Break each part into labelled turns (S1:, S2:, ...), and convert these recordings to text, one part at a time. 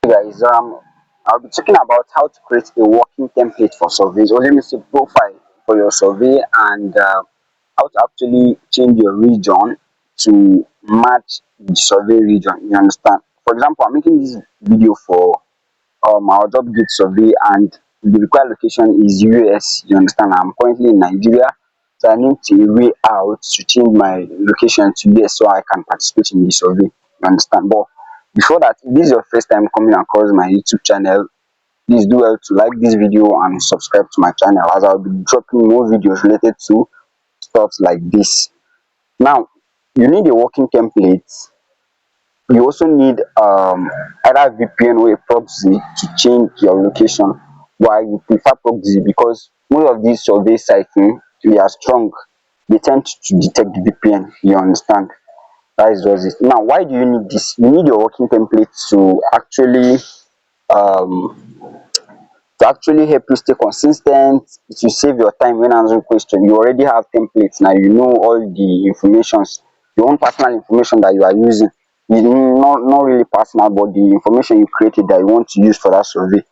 S1: Guys, I'll be talking about how to create a working template for surveys, or let me say profile for your survey, and how to actually change your region to match the survey region. You understand? For example, I'm making this video for our job gate survey, and the required location is US. You understand? I'm currently in Nigeria, so I need to way out to change my location to US so I can participate in the survey. You understand? But before that, if this is your first time coming across my YouTube channel, please do well to like this video and subscribe to my channel, as I'll be dropping more videos related to stuff like this. Now, you need a working template. You also need either VPN or a proxy to change your location. Why you prefer proxy? Because most of these survey sites, they are strong. They tend to detect VPN. You understand? That is just it. Now, why do you need this? You need your working template um, to actually help you stay consistent. It will save your time when answering question. You already have templates now. You know all the informations, your own personal information that you are using. It's not really personal, but the information you created that you want to use for that survey.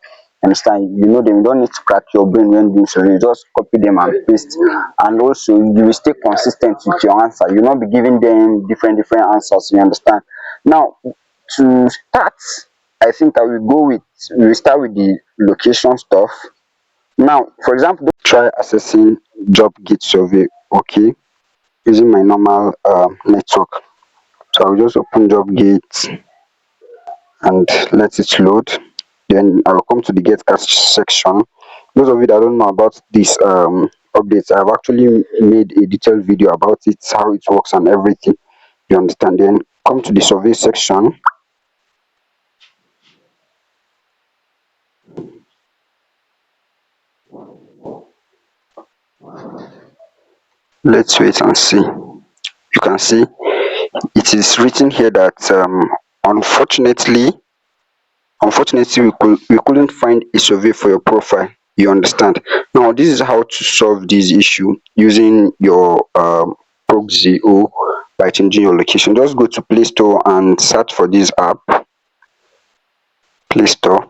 S1: Understand? You know them. You don't need to crack your brain when doing survey. You just copy them and paste. And also, you will stay consistent with your answer. You'll not be giving them different answers. You understand? Now, to start, I think I will go with we will start with the location stuff. Now, for example, try accessing JOBGET survey, okay, using my normal network. So I'll just open JOBGET and let it load. Then I'll come to the get asked section. Those of you that don't know about this updates, I've actually made a detailed video about it, how it works and everything. You understand? Then come to the survey section. Let's wait and see. You can see it is written here that unfortunately we couldn't find a survey for your profile. You understand? Now this is how to solve this issue using your proxy or by changing your location. Just go to Play Store and search for this app. Play Store,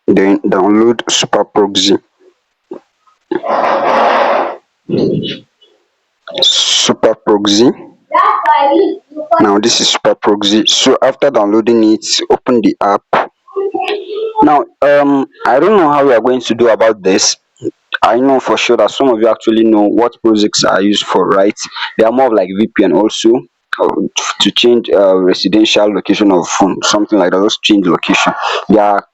S1: then download Super Proxy. Super Proxy. Now this is Super Proxy. So after downloading it, open the app. Now I don't know how we are going to do about this. I know for sure that some of you actually know what proxies are used for, right? They are more of like VPN also, to change residential location of phone, something like that. Just change location. They are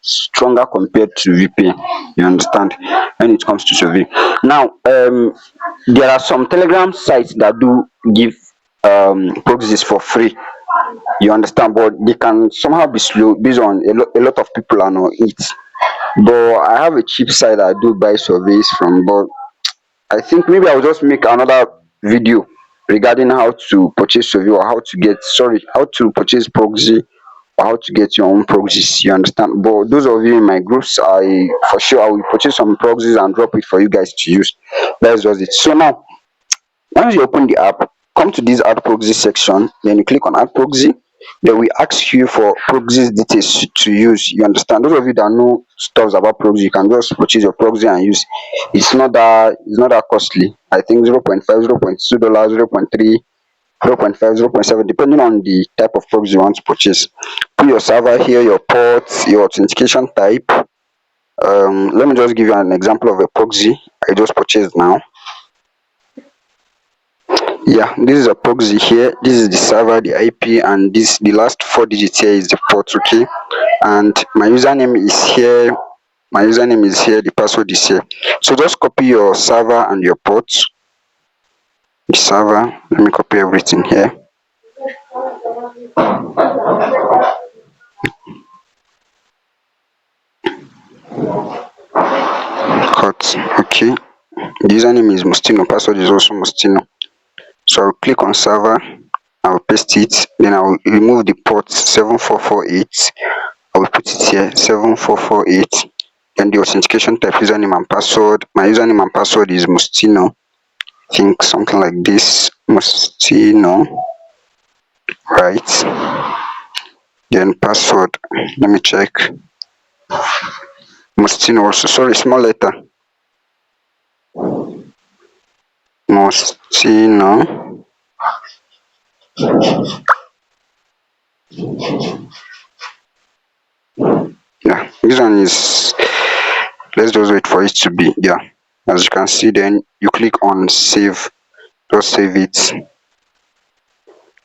S1: stronger compared to VPN. You understand? When it comes to survey. Now, there are some Telegram sites that do give proxies for free. You understand? But they can somehow be slow based on a lot of people are on it. But I have a cheap site I do buy surveys from. But I think maybe I'll just make another video regarding how to purchase survey, or how to purchase proxy, or how to get your own proxies. You understand? But those of you in my groups, I for sure I will purchase some proxies and drop it for you guys to use. That's just it. So now, once you open the app, come to this add proxy section, then you click on add proxy. Then we ask you for proxy details to use. You understand? Those of you that know stuff about proxy, you can just purchase your proxy and use. It's not that costly. I think 0.5, $0.2, 0.3, 0.5, 0.7, depending on the type of proxy you want to purchase. Put your server here, your ports, your authentication type. Let me just give you an example of a proxy I just purchased now. Yeah, this is a proxy here. This is the server, the IP, and the last four digits here is the port. Okay, and my username is here. The password is here. So just copy your server and your port. The server, let me copy everything here. Cut. Okay, the username is Mustino, password is also Mustino. So I'll click on server, I'll paste it, then I'll remove the port 7448. I will put it here 7448. Then the authentication type, username and password. My username and password is Mustino. I think something like this. Mustino. Right. then password. Let me check. Mustino also, sorry, small letter. Mustino. Yeah, this one is, let's just wait for it to be, yeah. As you can see, then you click on save, just save it,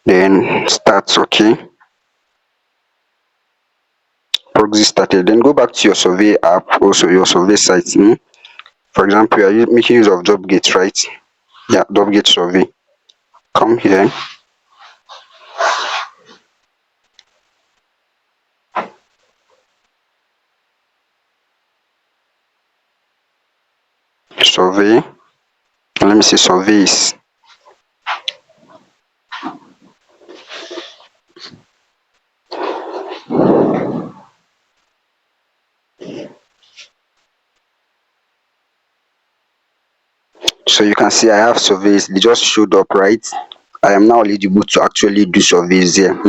S1: then start. Okay, proxy started. Then go back to your survey app, also your survey site. For example, you are making use of JOBGET, right? Yeah, JOBGET survey. Come here, survey, and let me see surveys. So you can see I have surveys, they just showed up, right? I am now eligible to actually do surveys here.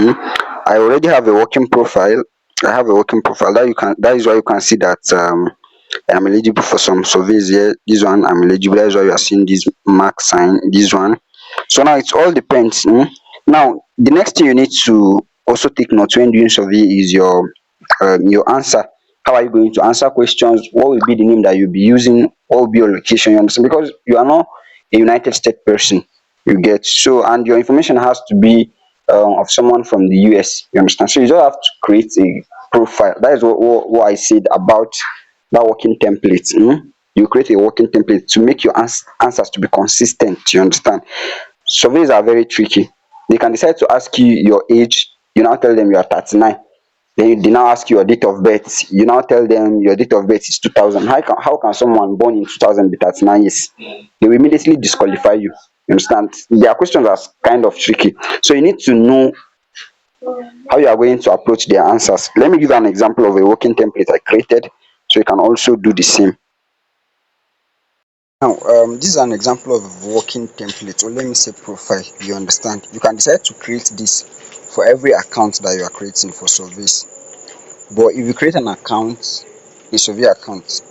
S1: I already have a working profile. I have a working profile that you can, that is why you can see that I am eligible for some surveys here. This one I'm eligible, that is why you are seeing this mark sign, this one. So now it all depends. Now the next thing you need to also take note when doing survey is your answer. How are you going to answer questions? What will be the name that you'll be using? What will be your location? You understand? Because you are not a United States person, you get. So, and your information has to be of someone from the US. You understand? So you just have to create a profile. That is what I said about that working template. You create a working template to make your answers to be consistent. You understand? Surveys are very tricky. They can decide to ask you your age. You now tell them you are 39. Then they now ask you your date of birth. You now tell them your date of birth is 2000. How can someone born in 2000 be 39 years? They will immediately disqualify you. You understand? Their questions are kind of tricky. So you need to know how you are going to approach their answers. Let me give you an example of a working template I created so you can also do the same. Now, this is an example of a working template, or let me say profile. You understand? You can decide to create this for every account that you are creating for surveys. But if you create an account, a survey account,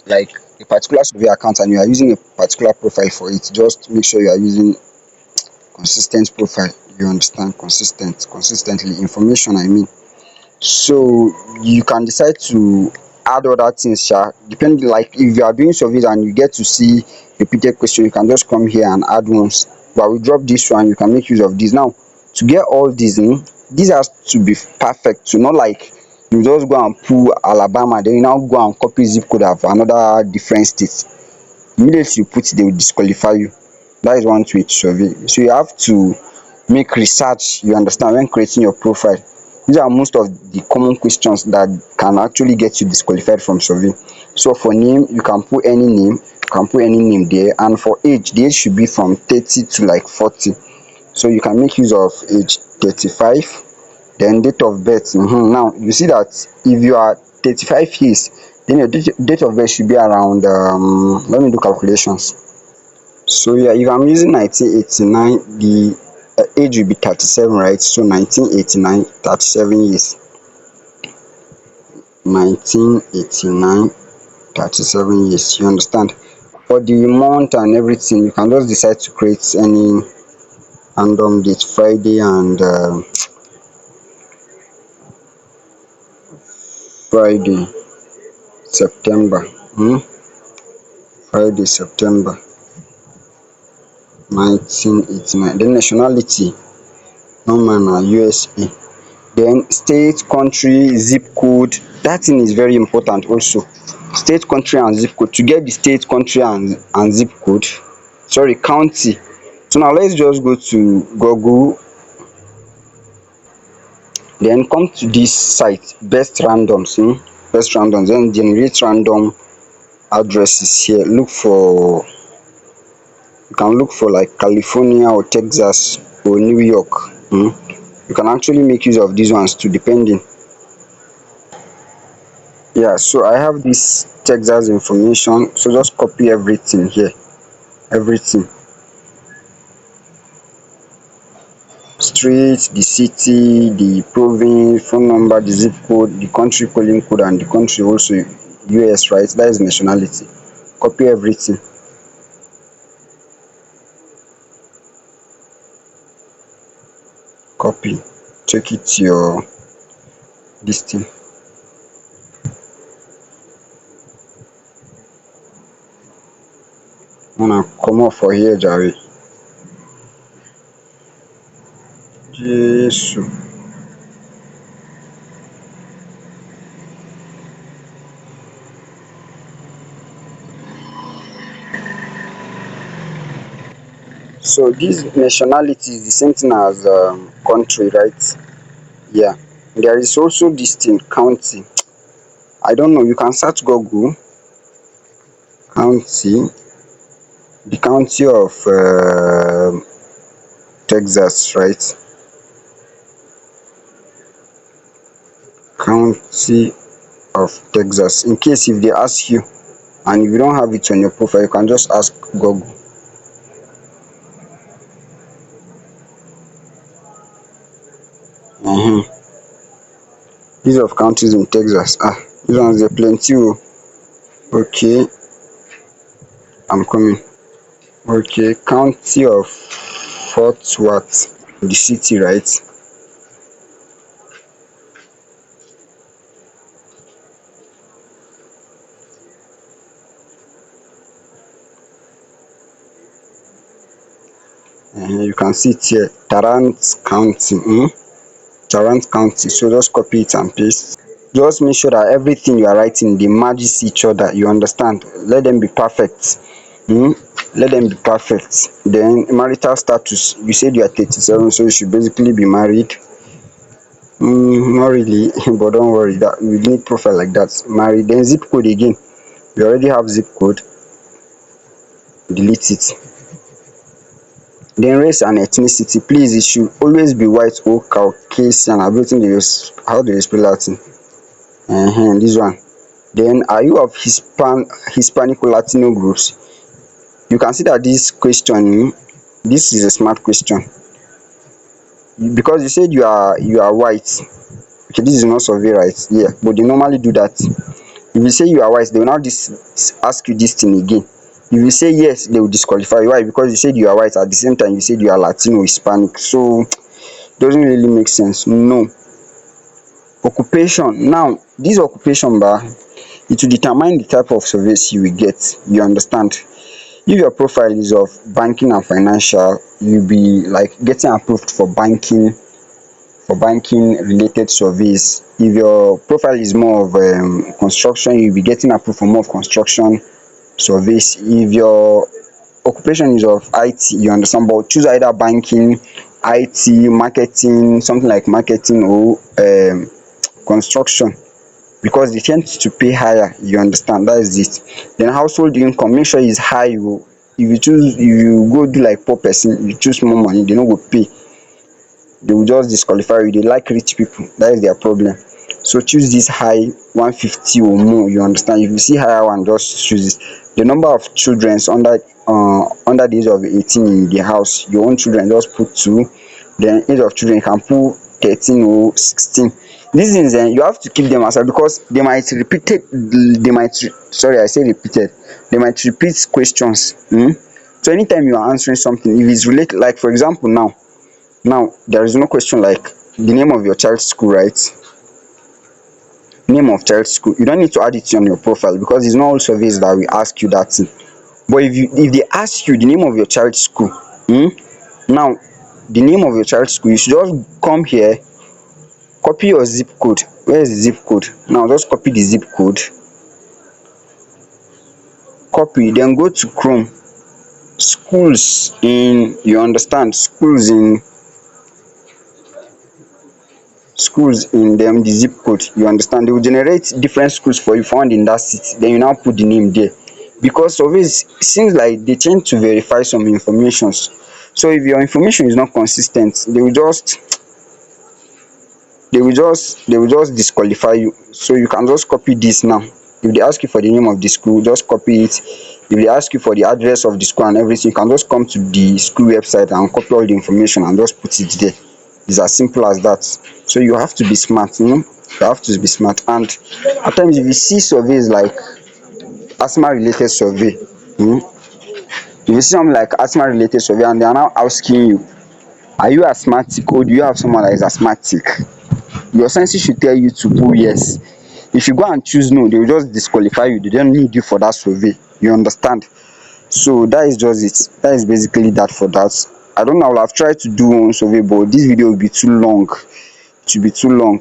S1: like a particular survey account, and you are using a particular profile for it, just make sure you are using consistent profile. You understand? Consistently information, I mean. So you can decide to add other things, depending, like if you are doing surveys and you get to see repeated question, you can just come here and add ones. But we drop this one, you can make use of this. Now to get all these, this has to be perfect, to not like you just go and pull Alabama, then you now go and copy zip code of another different state. Immediately you put it, they will disqualify you. That is one way to survey. So you have to make research, you understand, when creating your profile. These are most of the common questions that can actually get you disqualified from survey. So for name, you can put any name, you can put any name there. And for age, the age should be from 30 to like 40. So you can make use of age 35. Then date of birth. Now you see that if you are 35 years, then your date of birth should be around, let me do calculations. So yeah, if I'm using 1989, the age will be 37, right? So 1989, 37 years. 1989, 37 years. You understand? For the month and everything, you can just decide to create any random date, Friday and Friday, September. Friday, September 1989. Then nationality, normal na USA. Then state, country, zip code. That thing is very important also. State, country and zip code. To get the state, country and zip code, sorry, county. So now let's just go to Google, then come to this site, best randoms. Best randoms, then generate random addresses here. You can look for like California or Texas or New York. You can actually make use of these ones too, depending. Yeah, so I have this Texas information, so just copy everything here, everything. street, the city, the province, phone number, the zip code, the country calling code, and the country also US, right? That is nationality. Copy everything. Copy. Check it to your this thing. Una comot for here jare. Jesu. So this nationality is the same thing as country, right? Yeah. There is also this thing county. I don't know, you can search Google county, the county of Texas, right? County of Texas. In case if they ask you and if you don't have it on your profile, you can just ask Google. um List of counties in Texas. Dis ones dey plenty oo. Okay, I'm coming. Okay, county of Fort Worth, the city, right? You can see it here, Tarrant County. Tarrant County. So just copy it and paste. Just make sure that everything you are writing dey matches each other, you understand? Let them be perfect. Let them be perfect. Then marital status, you said you are 37, so you should basically be married. Not really, but don't worry, that we need profile like that. Married. Then zip code again, you already have zip code, delete it. Then race and ethnicity, please it should always be white or Caucasian. Abi wetin dey use, how do you spell dat thing? This one. Then are you of Hispanic or Latino groups? You can see that this question, this is a smart question because you said you are white. Okay, this is not survey, right? Yeah, but they normally do that. If you say you are white, they will now ask you this thing again. If you say yes, they will disqualify you. Why? Because you said you are white, at the same time you said you are Latino, Hispanic, so doesn't really make sense. No. Occupation. Now this occupation it will determine the type of service you will get, you understand? If your profile is of banking and financial, you will be like getting approved for banking related surveys. If your profile is more of construction, you will be getting approved for more of construction surveys. If your occupation is of IT, you understand, but choose either banking, IT, marketing, something like marketing, or construction, because they tend to pay higher, you understand? That is it. Then household income, make sure is high oo. If you go do like poor person, you choose more money, they no go pay, they will just disqualify you. They like rich people, that is their problem. So choose this high 150 or more, you understand? If you see higher one, just choose it. The number of children under the age of 18 in the house, your own children, just put 2. Then age of children, you can put 13 or 16. These things you have to keep them aside because they might sorry, I say repeated, they might repeat questions. So anytime you are answering something, if it's related, like for example, now there is no question like the name of your child's school, right? Name of child's school, you don't need to add it on your profile because it's not all surveys that will ask you that thing. But if they ask you the name of your child's school, now the name of your child's school, you should just come here, copy your zip code. Where is the zip code? Now just copy the zip code, copy, then go to Chrome, schools in, you understand, schools in dem the zip code, you understand? They will generate different schools for you found in that city, then you now put the name there, because surveys seems like they tend to verify some informations. So if your information is not consis ten t, they will just disqualify you. So you can just copy this now. If they ask you for the name of the school, just copy it. If they ask you for the address of the school and everything, you can just come to the school website and copy all the information and just put it there. It's as simple as that. So you have to be smart, you have to be smart. And at times if you see surveys like asthma related survey, if you see something like asthma related survey and they are now asking you, are you asthmatic or do you have someone that is asthmatic, your senses should tell you to put yes. If you go and choose no, they will just disqualify you, they don't need you for that survey, you understand. So that is just it, that is basically that for that. I don't know, I will have tried to do one survey but this video will be too long, it will be too long.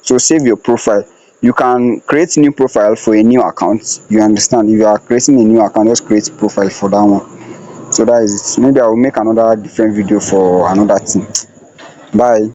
S1: So save your profile, you can create new profile for a new account, you understand. If you are creating a new account, just create profile for that one. So that is it, maybe I will make another different video for another thing. Bye.